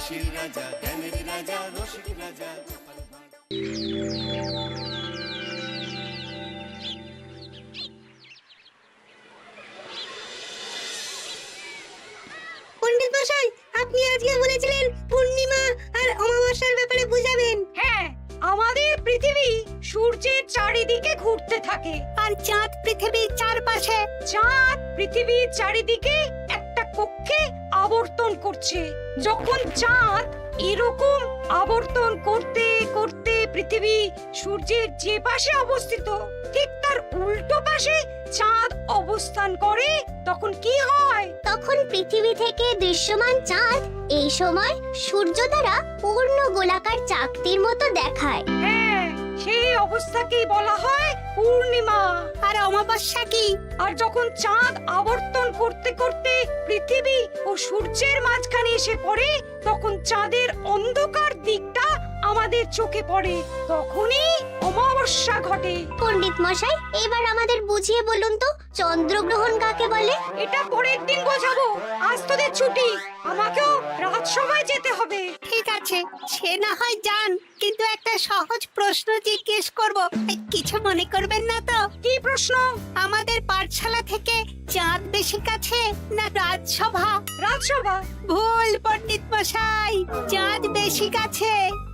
হাসির রাজা, জ্ঞানের রাজা, রসিক রাজা। পণ্ডিত মশাই, আপনি আজকে বলেছিলেন পূর্ণিমা আর অমাবস্যার ব্যাপারে বুঝাবেন। হ্যাঁ, আমাদের পৃথিবী সূর্যের চারিদিকে ঘুরতে থাকে, আর চাঁদ পৃথিবীর চারপাশে। চাঁদ পৃথিবীর চারিদিকে একটা কক্ষে আবর্তন করছে। যখন চাঁদ এরকম আবর্তন করতে করতে পৃথিবী সূর্যের যে পাশে অবস্থিত ঠিক তার উল্টো পাশে চাঁদ অবস্থান করে, তখন কি হয়? তখন পৃথিবী থেকে দৃশ্যমান চাঁদ এই সময় সূর্য দ্বারা পূর্ণ গোলাকার চাকতির মতো দেখায়। হ্যাঁ, সেই অবস্থাকেই বলা হয় পূর্ণিমা। আর অমাবস্যা কি? আর যখন চাঁদ আবর্তন করতে করতে পৃথিবী ও সূর্যের মাঝখানে এসে পড়ে, তখন চাঁদের অন্ধকার দিকটা আমাদের চোখে পড়ে, তখনই অমাবস্যা ঘটে। পণ্ডিত মশাই, এবার আমাদের বুঝিয়ে বলুন তো চন্দ্রগ্রহণ কাকে বলে? এটা পরের দিন বোঝাবো, আজ তোদের ছুটি, আমাকেও রাজসভায় যেতে হবে। ঠিক আছে, সে না হয় যান, কিন্তু একটা সহজ প্রশ্ন জিজ্ঞেস করব, কিছু মনে করবেন না তো? কি প্রশ্ন? আমাদের পাঠশালা থেকে চাঁদ বেশি কাছে না রাজসভা? রাজসভা? ভুল পণ্ডিত মশাই, চাঁদ বেশি কাছে,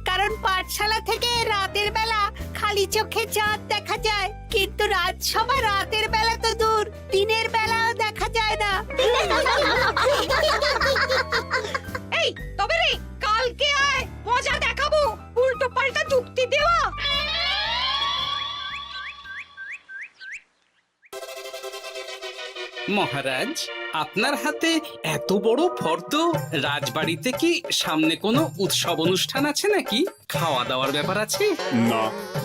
কারণ পাঠশালা থেকে রাতের বেলা খালি চোখে চাঁদ দেখা যায়, কিন্তু রাজসভা রাতের বেলা তো দূর, দিনের বেলাও দেখা যায় না। এই তবে রে, কালকে আয়, মজা দেখাবো, উল্টো পাল্টা যুক্তি দেওয়া। মহারাজ, আপনার হাতে এত বড় ফর্দ, রাজবাড়িতে কি সামনে কোনো উৎসব অনুষ্ঠান আছে নাকি? খাওয়া দাওয়ার ব্যাপার আছে? না,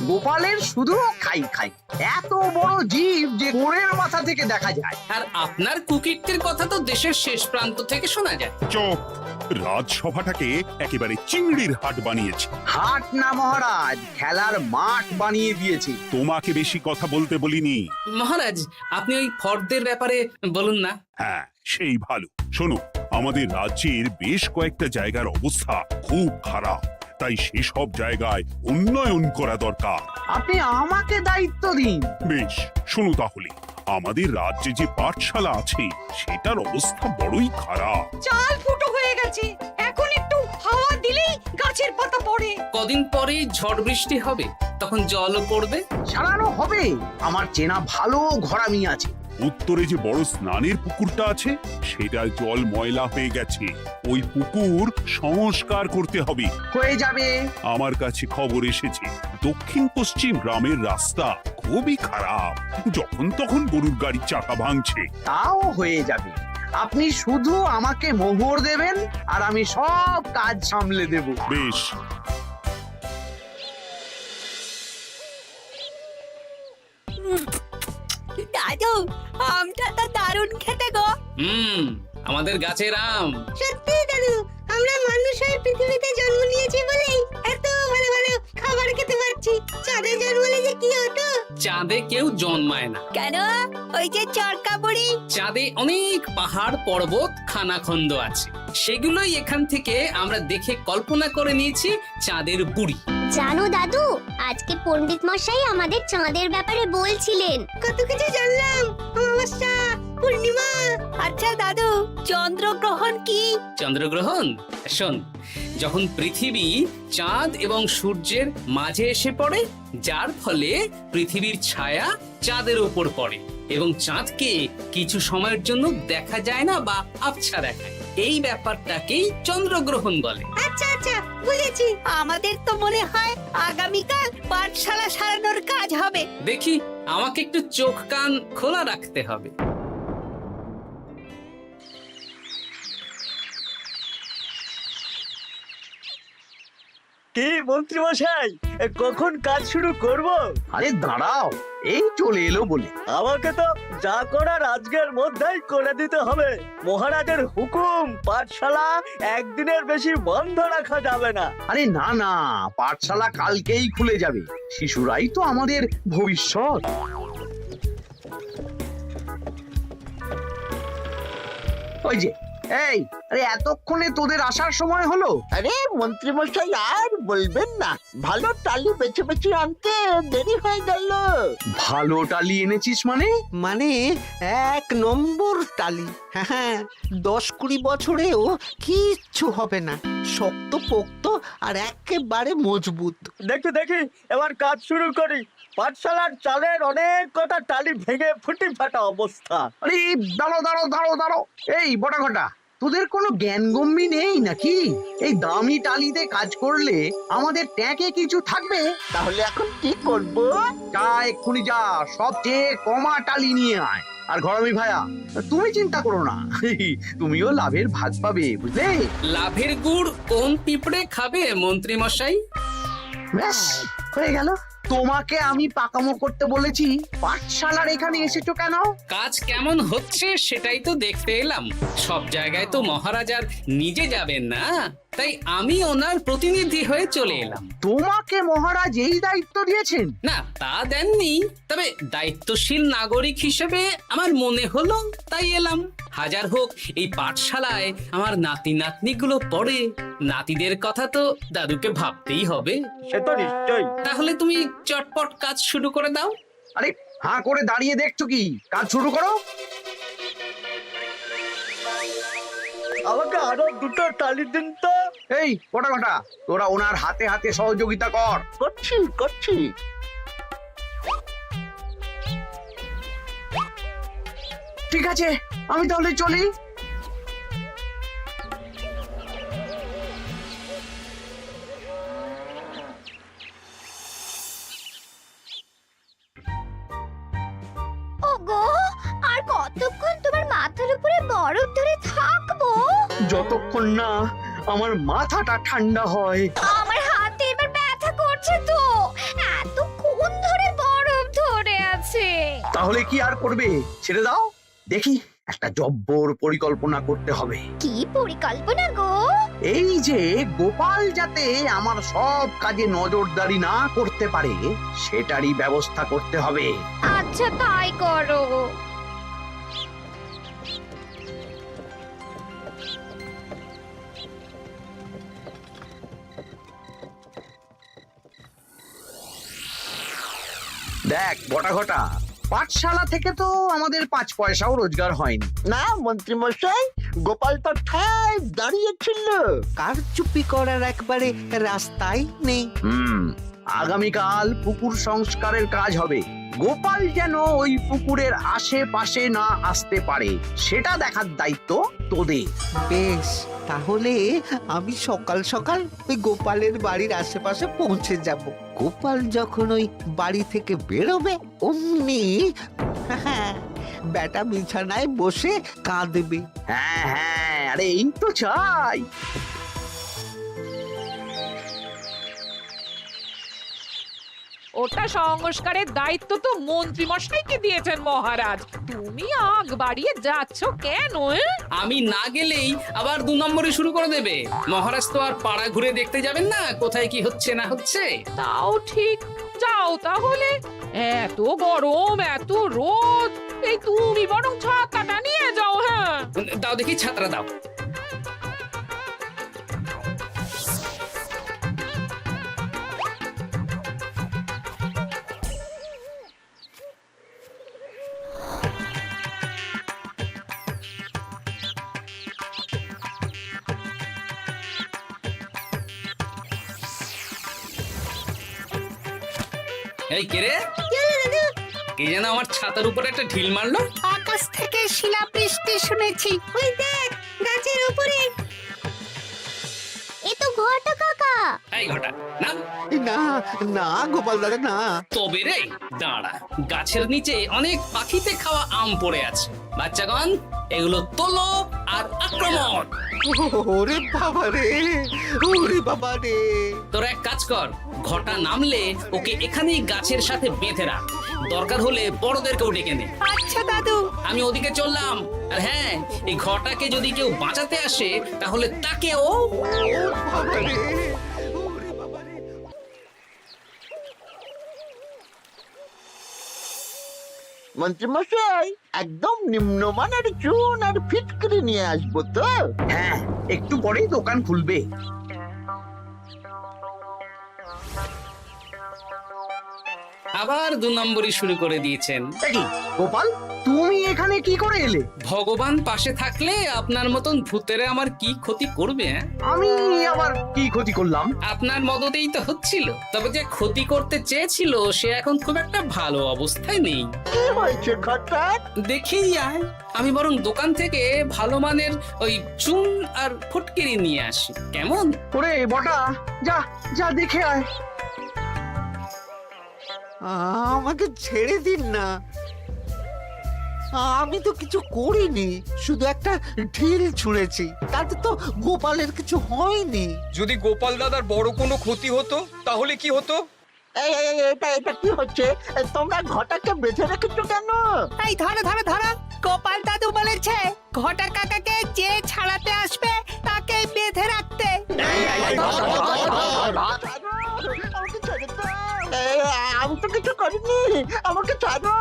গোপালের শুধু খাই খাই, এত বড় জীব যে কোণের মাথা থেকে দেখা যায়। আর আপনার কুকীর্তির কথা তো দেশের শেষ প্রান্ত থেকে শোনা যায়। চুপ! রাজসভাটাকে একেবারে চিংড়ির হাট বানিয়েছে। হাট না মহারাজ, খেলার মাঠ বানিয়ে দিয়েছি। তোমাকে বেশি কথা বলতে বলিনি। মহারাজ, আপনি ওই ফর্দের ব্যাপারে বলুন না। হ্যাঁ, সেই ভালো। শোনো, আমাদের রাজ্যের বেশ কয়েকটা জায়গার অবস্থা খুব খারাপ, তাই সেসব জায়গায় উন্নয়ন করা দরকার। আপনি আমাকে দায়িত্ব দিন। বেশ, শোনো তাহলে, আমাদের রাজ্যে যে পাঠশালা আছে সেটার অবস্থা বড়ই খারাপ। চাল ফুটো হয়ে গেছে, এখন একটু হাওয়া দিলেই গাছের পাতা পড়ে। কদিন পরেই ঝড় বৃষ্টি হবে, তখন জলও পড়বে। সারানো হবে, আমার চেনা ভালো ঘরামি আছে। উত্তরে যে বড় স্নানের পুকুরটা আছে সেটার জল ময়লা হয়ে গেছে, ওই পুকুর সংস্কার করতে হবে। হয়ে যাবে। আমার কাছে খবর এসেছে দক্ষিণ পশ্চিম গ্রামের রাস্তা খুবই খারাপ, যখন তখন গরুর গাড়ির চাকা ভাঙছে। তাও হয়ে যাবে, আপনি শুধু আমাকে মোহর দেবেন আর আমি সব কাজ সামলে দেব। বেশ, দাদু, আমটা তো দারুণ খেতে গো। আমাদের গাছের আম। সত্যি দাদু, আমরা মানুষ হয়ে পৃথিবীতে জন্ম নিয়েছি বলেই এত ভালো ভালো খাবার খেতে পারছি। চাঁদে জন্মলে যে কি হতো? চাঁদে কেউ জন্মায় না। কেন? ওই যে চরকা বুড়ি। চাঁদে অনেক পাহাড় পর্বত খানাখন্দ আছে, সেগুলোই এখান থেকে আমরা দেখে কল্পনা করে নিয়েছি চাঁদের বুড়ি। জানো দাদু, আজকে পণ্ডিত মশাই আমাদের চাঁদের ব্যাপারে বলছিলেন। কত কিছু জানলাম, অমাবস্যা, পূর্ণিমা। আচ্ছা দাদু, চন্দ্রগ্রহণ কি? চন্দ্রগ্রহণ? শোন, যখন পৃথিবী চাঁদ এবং সূর্যের মাঝে এসে পড়ে, যার ফলে পৃথিবীর ছায়া চাঁদের উপর পড়ে এবং চাঁদকে কিছু সময়ের জন্য দেখা যায় না বা আবছা দেখায়, এই ব্যাপারটাকেই চন্দ্রগ্রহণ বলে। আচ্ছা আচ্ছা, বুঝেছি। আমাদের তো মনে হয় আগামীকাল পাঠশালা সারানোর কাজ হবে। দেখি, আমাকে একটু চোখ কান খোলা রাখতে হবে। কি মন্ত্রী মশাই, কখন কাজ শুরু করব? আরে দাঁড়াও, এই চলে এলো বলে। আমাকে তো যা করার আজকের মধ্যেই করে দিতে হবে। মহারাজের হুকুম, পাঠশালা একদিনের বেশি বন্ধ রাখা যাবে না। আরে না না, পাঠশালা কালকেই খুলে যাবে, শিশুরাই তো আমাদের ভবিষ্যৎ। ওই যে এই আরে এতক্ষণে তোদের আসার সময় হলো? আরে মন্ত্রী মশাই আর বলবেন না, ভালো টালি বেছে বেছে আনতে দেরি হয়ে গেল। ভালো টালি এনেছিস মানে? মানে 1 নম্বর টালি। হ্যাঁ 10-20 বছরেও কিচ্ছু হবে না, শক্ত পোক্ত আর একেবারে মজবুত। দেখি দেখি এবার কাজ শুরু করি। পাঠশালার চালের অনেক কটা টালি ভেঙে ফুটি ফাটা অবস্থা। আরে দাঁড়ো। এই বটা ঘটা, তোদের কোনো জ্ঞানগম্যি নেই নাকি? এই দামি টালিতে কাজ করলে আমাদের ট্যাঁকে কিছু থাকবে? তাহলে এখন কি করব? যা এক্ষুনি যা, সবচেয়ে কমা টালি নিয়ে আয়। আর ঘরামি ভাইয়া, তুমি চিন্তা করো না, তুমিও লাভের ভাগ পাবে, বুঝলে? লাভের গুড় কোন পিঁপড়ে খাবে মন্ত্রী মশাই? ব্যাস হয়ে গেল। তোমাকে আমি পাকামো করতে বলেছি, পাঠশালার এখানে এসেছো কেন? কাজ কেমন হচ্ছে সেটাই তো দেখতে এলাম। সব জায়গায় তো মহারাজার নিজে যাবেন না, তাই আমি ওনার প্রতিনিধি হয়ে চলে এলাম। তোমাকে মহারাজ এই দায়িত্ব দিয়েছেন? না তা দেননি, তবে দায়িত্বশীল নাগরিক হিসেবে আমার মনে হলো তাই এলাম। হাজার হোক এই পাঠশালায় আমার নাতি নাতনিগুলো পড়ে, নাতিদের কথা তো দাদুকে ভাবতেই হবে। সে তো নিশ্চয়ই। তাহলে তুমি চটপট কাজ শুরু করে দাও। আরে হাঁ করে দাঁড়িয়ে দেখছো কি? কাজ শুরু করো। আমাকে আরো দুটো টালি দিন তো। এই কটা কটা, তোরা ওনার হাতে হাতে সহযোগিতা কর। করছি। ঠিক আছে, আমি তাহলে চলি। ওগো, আর কতক্ষণ তোমার মাথার উপরে বরফ ধরে থাকবো? যতক্ষণ না আমার মাথাটা ঠান্ডা হয়। আমার হাতে এবার ব্যথা করছে তো, এতক্ষণ ধরে বরফ ধরে আছে। তাহলে কি আর করবে, ছেড়ে দাও। দেখি একটা জব্বর পরিকল্পনা করতে হবে। কি পরিকল্পনা গো? এই যে গোপাল যাতে আমার সব কাজে নজরদারি না করতে পারে, সেটারই ব্যবস্থা করতে হবে। আচ্ছা তাই করো। দেখ বটা ঘটা, পাঠশালা থেকে তো আমাদের 5 পয়সাও রোজগার হয়নি। না মন্ত্রী মশাই, গোপাল তো ঠায় দাঁড়িয়েছিল। কারচুপি করার একবারে রাস্তাই নেই। আগামীকাল পুকুর সংস্কারের কাজ হবে। গোপাল যেন ওই পুকুরের আশেপাশে না আসতে পারে, সেটা দেখার দায়িত্ব তোদের। বেশ, তাহলে আমি সকাল সকাল ওই গোপালের বাড়ির আশেপাশে পৌঁছে যাব। গোপাল যখন ওই বাড়ি থেকে বেরোবে অমনি বেটা বিছানায় বসে কাঁদবে। হ্যাঁ, আরে এই তো চাই। ওটা সংস্কারের দায়িত্ব তো মন্ত্রী মশাইকে দিয়েছেন মহারাজ। তুমি আগ বাড়িয়ে যাচ্ছ কেন? আমি না গেলেই আবার 2 নম্বরে শুরু করে দেবে। মহারাজ তো আর পাড়া ঘুরে দেখতে যাবেন না কোথায় কি হচ্ছে না হচ্ছে। তাও ঠিক, যাও তাহলে। এত গরম, এত রোদ, এই তুমি বরং ছাতাটা নিয়ে যাও। হ্যাঁ দাও দেখি ছাত্রা দাও। এই কে রে? কে যেন আমার ছাতার উপরে একটা ঢিল মারলো? আকাশ থেকে শিলাবৃষ্টি শুনেছি। ওই দেখ গাছের উপরে। এ তো ঘটা কাকা। এই ঘটা না, না না গোপাল দাদা না। তবে রে দাঁড়া, গাছের নিচে অনেক পাখিতে খাওয়া আম পড়ে আছে। বাচ্চাগণ এগুলো তোলো আর আক্রমণ। ওরে বাবা রে, ওরে বাবা রে। তোরা এক কাজ কর, ঘটা নামলে ওকে এখানেই গাছের সাথে বেঁধে রাখ। দরকার হলে বড়দেরকেও ডেকে নে। আচ্ছা দাদু। আমি ওদিকে চললাম। আর হ্যাঁ, এই ঘটাকে যদি কেউ বাঁচাতে আসে তাহলে তাকেও। বাবা রে, ওরে বাবা রে। মন্ত্রীমশাই একদম নিম্নমানের চুন আর ফিটকিরি নিয়ে আসবো তো। হ্যাঁ, একটু পরেই দোকান খুলবে। আবার 2 নম্বরই শুরু করে দিয়েছেন। এ কি, গোপাল তুমি এখানে কি করে এলে? ভগবান পাশে থাকলে আপনার মতন ভূতেরা আমার কি ক্ষতি করবে? হ্যাঁ? আমি আবার কি ক্ষতি করলাম? আপনার মদতেই তো হচ্ছিল, তবে যে ক্ষতি করতে চেয়েছিল সে এখন খুব একটা ভালো অবস্থায় নেই। কি হয়েছে ঘটাৎ? দেখেই আয়, আমি বরং দোকান থেকে ভালো মানের ওই চুন আর ফটকিরি নিয়ে আসি, কেমন? ওরে বটা, যা যা দেখে আয়। আমাকে ছেড়ে দিন না, আমি তো কিছু করিনি, শুধু একটা ঢিল ছুঁড়েছি, তাতে তো গোপালের কিছু হয়নি। যদি গোপাল দাদার বড় কোনো ক্ষতি হতো তাহলে কি হতো? এটা কি হচ্ছে? তোমরা ঘটাকে বেঁধে রেখেছো কেন? এই ধরো ধরো ধরো, গোপাল দাদু বলেছে ঘটা কাকাকে যে ছাড়াতে আসবে তাকে বেঁধে রাখতে। আমাকে ছেড়ে দাও। আমি তো কিছু করিনি, আমাকে ছাড়ো,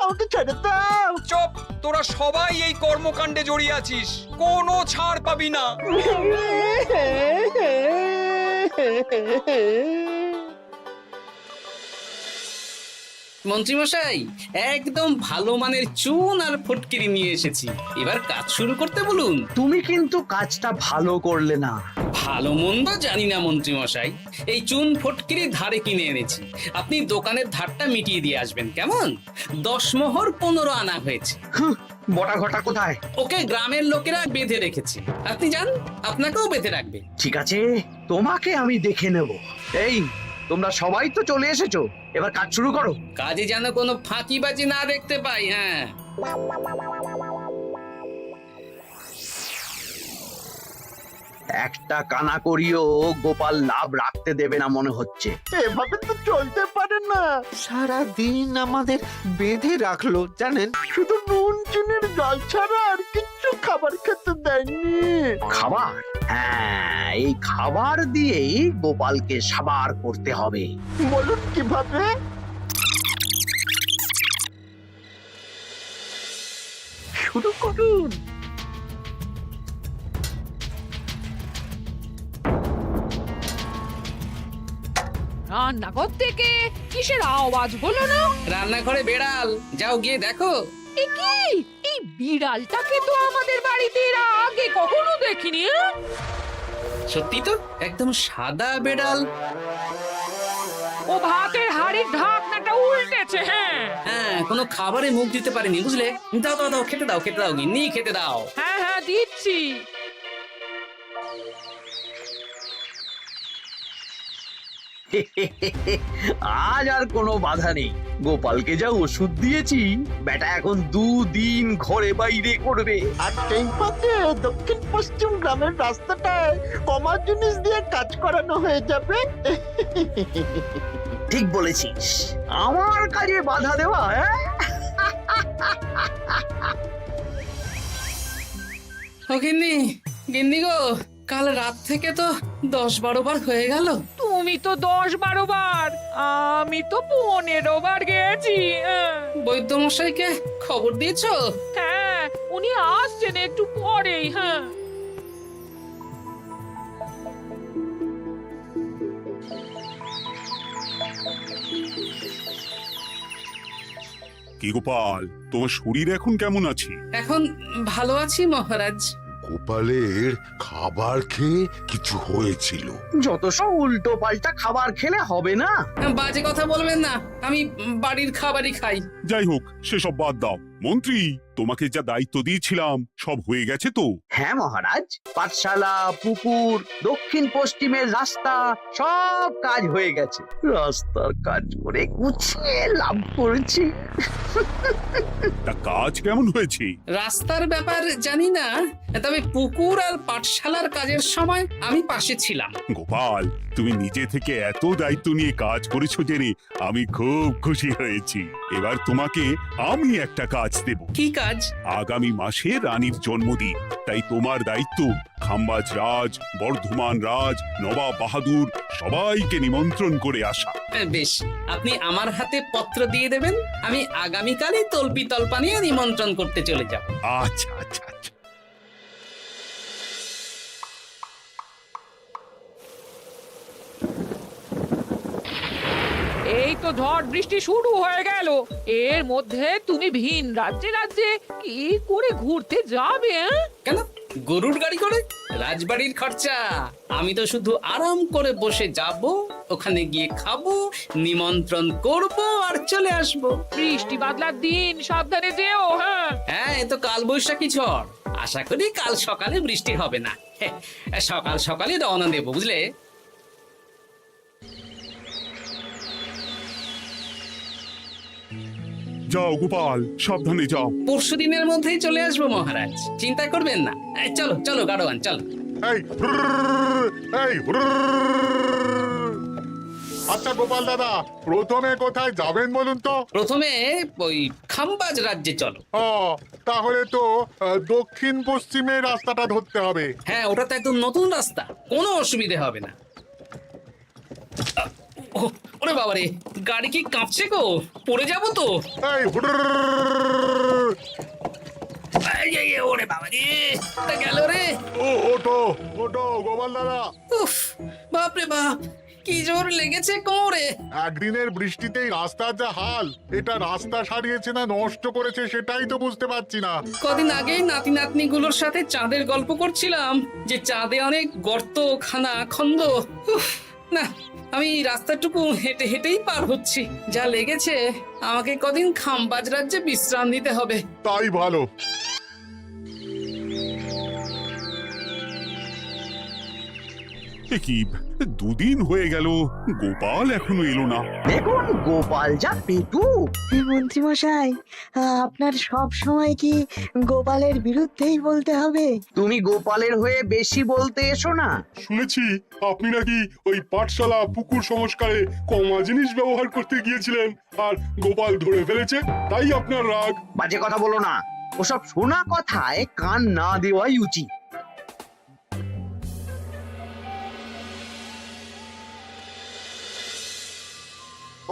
আমাকে ছেড়ে দাও। চুপ, তোরা সবাই এই কর্মকাণ্ডে জড়িয়ে আছিস, কোনো ছাড় পাবি না। মন্ত্রীমশাই, একদম ভালো মানের চুন আর ফটকিরি নিয়ে এসেছি, এবার কাজ শুরু করতে বলুন। তুমি কিন্তু কাজটা ভালো করলে না। ভালো মন্দ জানি না মন্ত্রীমশাই, এই চুন ফটকিরি ধারে কিনে এনেছি, আপনি দোকানের ধারটা মিটিয়ে দিয়ে আসবেন, কেমন? 10 মোহর 15 আনা হয়েছে। বটা ঘটা কোথায়? ওকে গ্রামের লোকেরা বেঁধে রেখেছে, আপনি যান, আপনাকেও বেঁধে রাখবে। ঠিক আছে, তোমাকে আমি দেখে নেব। এই, তোমরা সবাই তো চলে এসেছো, এবার কাজ শুরু করো। কাজে যেন কোনো ফাঁকিবাজি না দেখতে পাই। হ্যাঁ, একটা কানা করিও গোপাল লাভ রাখতে দেবে না মনে হচ্ছে। এভাবে তো চলতে পারে না। সারা দিন আমাদের বেঁধে রাখলো জানেন। শুধু নুন চিনির জল ছাড়া আর কিচ্ছু খাবার খেতে দেয়নি। খাবার? হ্যাঁ, এই খাবার দিয়েই গোপালকে সাবার করতে হবে। বলুন কিভাবে? শুরু করুন। রান্নাঘর থেকে কিসের আওয়াজ হলো না? রান্নাঘরে বেড়াল, যাও গিয়ে দেখো। এ কি? এই বিড়ালটাকে তো আমাদের বাড়িতে এর আগে কখনো দেখিনি। সত্যি তো, একদম সাদা বেড়াল। ও ভাতের হাড়ির ঢাকনাটা উল্টেছে। হ্যাঁ হ্যাঁ, কোনো খাবারে মুখ দিতে পারেনি, বুঝলে? দাও দাও দাও, খেতে দাও, খেতে দাও, গিন্নি খেতে দাও। হ্যাঁ হ্যাঁ, দিচ্ছি। আজ আর কোনো বাধা নেই। গোপালকে যা ওষুধ দিয়েছি, বেটা এখন 2 দিন ঘরে বাইরে করবে। আর সেই ফাঁকে দক্ষিণ পশ্চিম গ্রামের রাস্তাটায় কমা জিনিস দিয়ে কাজ করানো হয়ে যাবে। ঠিক বলেছিস, আমার কাজে বাধা দেওয়া। হ্যাঁ, ও গিন্নি, গিন্নি গো, কাল রাত থেকে তো 10-12 বার হয়ে গেল। তুমি তো 10-12 বার, আমি তো 15 বার গেছি। বৈদ্যমশাইকে খবর দিয়েছো? হ্যাঁ, উনি আসছেন একটু পরেই। হ্যাঁ, কি গোপাল, তোমার শরীর এখন কেমন আছে? এখন ভালো আছি মহারাজ। গোপালের খাবার খেয়ে কিছু হয়েছিল? যত সব উল্টো পাল্টা খাবার খেলে হবে না। বাজে কথা বলবেন না, আমি বাড়ির খাবারই খাই। যাই হোক, সেসব বাদ দাও। মন্ত্রী, তোমাকে যা দায়িত্ব দিয়েছিলাম সব হয়ে গেছে তো? হ্যাঁ মহারাজ, পাঠশালা, পুকুর, দক্ষিণ পশ্চিমের রাস্তা সব কাজ হয়ে গেছে। রাস্তার কাজ করে গুছিয়ে লাভ করেছি। তা কাজ কেমন হয়েছে? রাস্তার ব্যাপার জানি না, তবে পুকুর আর পাঠশালার কাজের সময় আমি পাশে ছিলাম। গোপাল, তুমি নিজে থেকে এত দায়িত্ব নিয়ে কাজ করেছো জেনে আমি খুব খুশি হয়েছি। এবার তোমাকে আমি একটা কাজ দেব। কি কাজ? কাজ? আগামী মাসে রানীর জন্মদিন, তাই তোমার দায়িত্ব খাম্বাজ রাজ, বর্ধমান রাজ, নবাব বাহাদুর সবাইকে নিমন্ত্রণ করে আসা। বেশ, আপনি আমার হাতে পত্র দিয়ে দেবেন, আমি আগামীকালই তল্পি তল্পা নিয়ে নিমন্ত্রণ করতে চলে যাব। আচ্ছা আচ্ছা আচ্ছা। এই তো ঝড় বৃষ্টি শুরু হয়ে গেল, এর মধ্যে তুমি ভিন রাজ্যে রাজ্যে কি করে ঘুরতে যাবে? কেন, গরুর গাড়ি করে? রাজবাড়ির খরচা। আমি তো শুধু আরাম করে বসে যাব, ওখানে গিয়ে খাবো, নিমন্ত্রণ করব আর চলে আসব। বৃষ্টি বাদলার দিন, সাবধানে যেও। হ্যাঁ হ্যাঁ, এ তো কাল বৈশাখী ঝড়, আশা করি কাল সকালে বৃষ্টি হবে না। সকাল সকালে রওনা দেবো, বুঝলে? যাও গোপাল, সাবধানে যাও। পরশু দিনের মধ্যেই চলে আসবো মহারাজ, চিন্তা করবেন না। চলো চলো গাড়োয়ান, চলো। আচ্ছা গোপাল দাদা, প্রথমে কোথায় যাবেন বলুন তো? প্রথমে ওই খাম্বাজ রাজ্যে চলো। ও, তাহলে তো দক্ষিণ পশ্চিমে রাস্তাটা ধরতে হবে। হ্যাঁ, ওটা তো একদম নতুন রাস্তা, কোনো অসুবিধে হবে না। ওরে বাবারে, গাড়ি কি কাঁপছে গো, পড়ে যাবো তো। ওরে বাবারে, গেল রে। ওটো ওটো গোপাল দাদা। উফ, বাপরে বাপ, কি জোর লেগেছে কোমরে। একদিনের বৃষ্টিতেই রাস্তার যা হাল, এটা রাস্তা সারিয়েছে না নষ্ট করেছে সেটাই তো বুঝতে পারছি না। কদিন আগেই নাতি নাতনি গুলোর সাথে চাঁদের গল্প করছিলাম, যে চাঁদে অনেক গর্ত, খানা, খন্দ। উফ, না, আমি রাস্তাটুকু হেঁটে হেঁটেই পার হচ্ছি। যা লেগেছে, আমাকে কদিন খাম্বাজ রাজ্যে বিশ্রাম নিতে হবে। তাই ভালো। কি দুদিন হয়ে গেল, গোপাল এখনো এলো না। দেখুন গোপাল যা পেটু। মন্ত্রী মশাই, আপনার সব সময় কি গোপালের বিরুদ্ধেই বলতে হবে? তুমি গোপালের হয়ে বেশি বলতে এসো না। শুনেছি আপনি নাকি ওই পাঠশালা পুকুর সংস্কারে কমা জিনিস ব্যবহার করতে গিয়েছিলেন, আর গোপাল ধরে ফেলেছে, তাই আপনার রাগ। বাজে কথা বলো না, ওসব শোনা কথায় কান না দেওয়াই উচিত।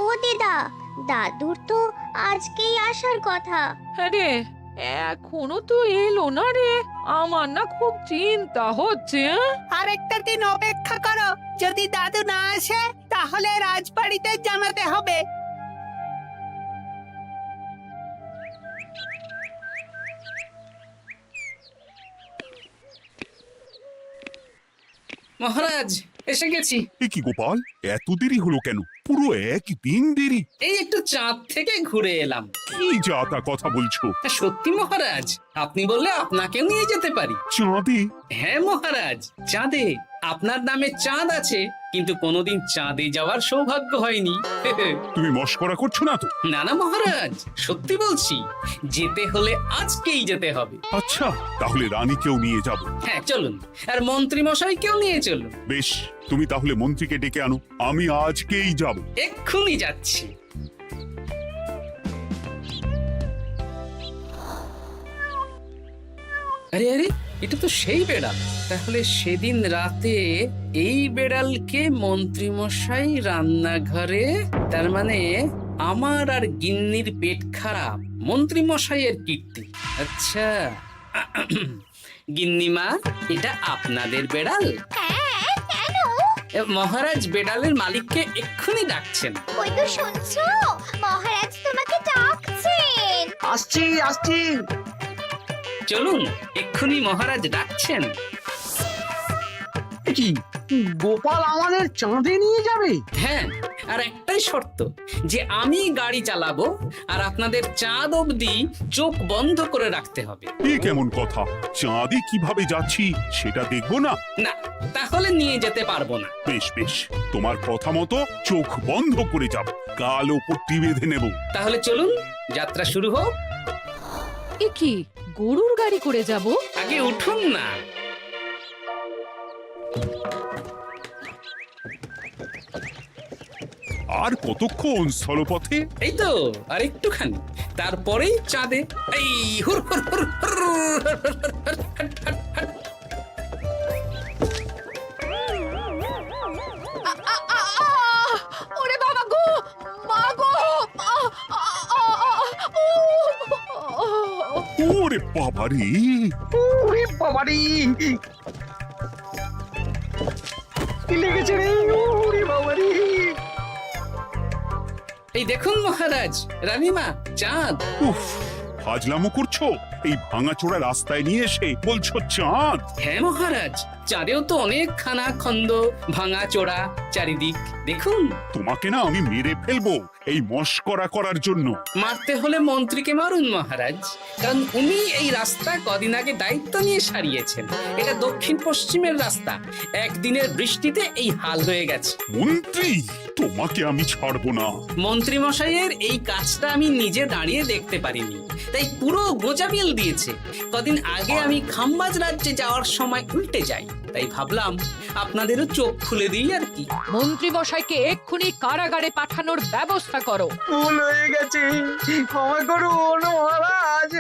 ও দিদা, দাদুর তো আজকেই আসার কথা। আরে এখনো তো এলো না রে, আমার না খুব চিন্তা হচ্ছে। আরেকটা দিন অপেক্ষা করো, যদি দাদু না আসে তাহলে রাজবাড়িতে জানাতে হবে। মহারাজ, এসে গেছি। এ কি গোপাল, এত দেরি হলো কেন? পুরো একদিন দেরি। এই একটু চাঁদ থেকে ঘুরে এলাম। কি যা তা কথা বলছো? সত্যি মহারাজ, আপনি বললে আপনাকেও নিয়ে যেতে পারি। চাঁদে? হ্যাঁ মহারাজ, চাঁদে। আপনার নামে চাঁদ আছে, কিন্তু কোনোদিন চাঁদে যাওয়ার সৌভাগ্য হয়নি। তুমি মস্করা করছো না তো? না না মহারাজ, সত্যি বলছি, যেতে হলে আজকেই যেতে হবে। আচ্ছা, তাহলে রানীকেও নিয়ে যাব। হ্যাঁ চলুন, আর মন্ত্রী মশাইকেও নিয়ে চলুন। বেশ, তুমি তাহলে মন্ত্রীকে ডেকে আনো, আমি আজকেই যাব। এক্ষুনি যাচ্ছি। আরে আরে, এটা তো সেই বেড়াল। তাহলে সেদিন রাতে এই বেড়ালকে মন্ত্রী মশাই রান্নাঘরে, তার মানে আমার আর গিন্নির পেট খারাপ, মন্ত্রী মশাইয়ের কীর্তি। আচ্ছা, গিন্নিমা, এটা আপনাদের বেড়াল? হ্যাঁ, কেন? মহারাজ বেড়ালের মালিককে এক্ষুনি ডাকছেন। ওই তো শুনছো, মহারাজ তোমাকে ডাকছেন। আসছি আসছি। চলুন, এক্ষুনি মহারাজ ডাকছেন। কি গোপাল আমাদের চাঁদে নিয়ে যাবে? হ্যাঁ, আর একটাই শর্ত, যে আমি গাড়ি চালাবো আর আপনাদের চাঁদ অবধি চোখ বন্ধ করে রাখতে হবে। এ কেমন কথা? চাঁদে কিভাবে যাচ্ছি সেটা দেখবো না? না, তাহলে নিয়ে যেতে পারবো না। বেশ বেশ, তোমার কথা মতো চোখ বন্ধ করে যাব, কালো পট্টি বেঁধে নেব। তাহলে চলুন, যাত্রা শুরু হোক। এ কি, গরুর গাড়ি করে যাব? আগে উঠুন না। আর কতক্ষণ স্থলপথে? এই তো আর একটুখানি, তারপরেই চাঁদে। এই হুর হুর হুর হুর, ওরে বাবা গো, মা গো, ওরে বাবারে, ওরে বাবারি, কি লেগেছে রে? ওরে বাবারি, এই দেখুন মহারাজ, রানীমা, চাঁদ। উফ, ফাজলামো করছো? এই ভাঙাচোরা রাস্তায় নিয়ে এসে বলছো চাঁদ? হ্যাঁ মহারাজ, চাঁদেও তো অনেক খানা খন্দ, ভাঙা চোরা চারিদিক। দেখুন, তোমাকে না আমি মেরে ফেলবো এই মস্করা করার জন্য। মারতে হলে মন্ত্রীকে মারুন মহারাজ, কারণ উনি এই রাস্তা কদিন আগে দায়িত্ব নিয়ে সারিয়েছেন। এটা দক্ষিণ পশ্চিমের রাস্তা, একদিনের বৃষ্টিতে এই হাল হয়ে গেছে। মন্ত্রী, তোমাকে আমি ছাড়বো না। মন্ত্রী মশাইয়ের এই কাজটা আমি নিজে দাঁড়িয়ে দেখতে পারিনি, তাই পুরো গোজামিল দিয়েছে। কদিন আগে আমি খাম্বাজ রাজ্যে যাওয়ার সময় উল্টে যাই, তাই ভাবলাম আপনাদেরও চোখ খুলে দিই আর কি। মন্ত্রী মশাইকে এক্ষুনি কারাগারে পাঠানোর ব্যবস্থা করো। ভুল হয়ে গেছে, ক্ষমা করুন মহারাজ।